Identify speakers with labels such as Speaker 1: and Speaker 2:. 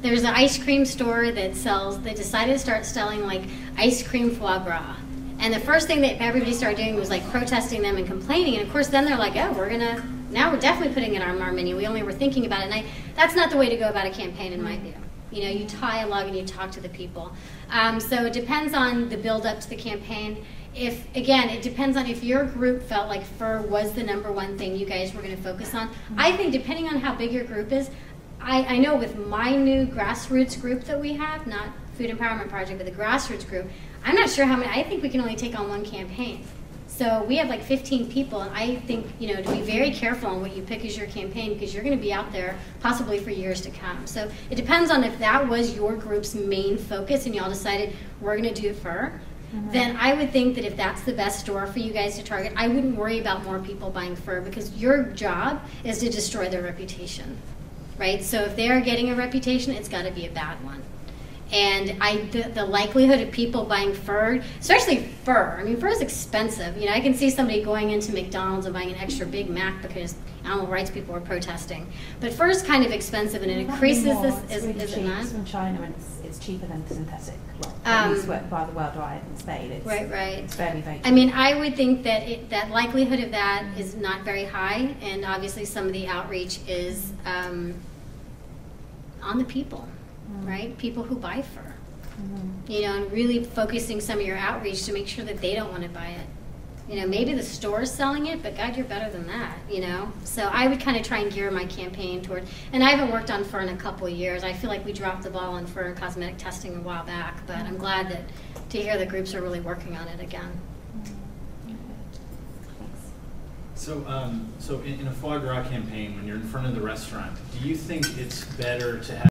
Speaker 1: There's an ice cream store that they decided to start selling like ice cream foie gras. And the first thing that everybody started doing was like protesting them and complaining. And of course then they're like, oh, now we're definitely putting it on our menu. We only were thinking about it. And that's not the way to go about a campaign in my view. You know, you dialogue and you talk to the people. So it depends on the build up to the campaign. Again, it depends on if your group felt like fur was the #1 thing you guys were going to focus on. I think depending on how big your group is, I know with my new grassroots group that we have, not Food Empowerment Project, but the grassroots group, I'm not sure how many, I think we can only take on one campaign. So we have like 15 people, and I think, you know, to be very careful on what you pick as your campaign, because you're going to be out there possibly for years to come. So it depends on if that was your group's main focus and y'all decided we're going to do fur, then I would think that if that's the best store for you guys to target, I wouldn't worry about more people buying fur, because your job is to destroy their reputation, right? So if they're getting a reputation, it's got to be a bad one. And the likelihood of people buying fur, especially fur, I mean, fur is expensive. You know, I can see somebody going into McDonald's and buying an extra Big Mac because animal rights people are protesting. But fur is kind of expensive, and it increases this.
Speaker 2: It's really cheap. It's from China, and it's cheaper than synthetic. At least by the worldwide in Spain. It's,
Speaker 1: right.
Speaker 2: It's very cheap.
Speaker 1: I mean, I would think that that likelihood of that is not very high, and obviously some of the outreach is on the people. Right? People who buy fur. You know, and really focusing some of your outreach to make sure that they don't want to buy it. You know, maybe the store's selling it, but God, you're better than that, you know? So I would kind of try and gear my campaign toward, and I haven't worked on fur in a couple of years. I feel like we dropped the ball on fur and cosmetic testing a while back, but I'm glad to hear the groups are really working on it again.
Speaker 3: So, in a foie gras campaign, when you're in front of the restaurant, do you think it's better to have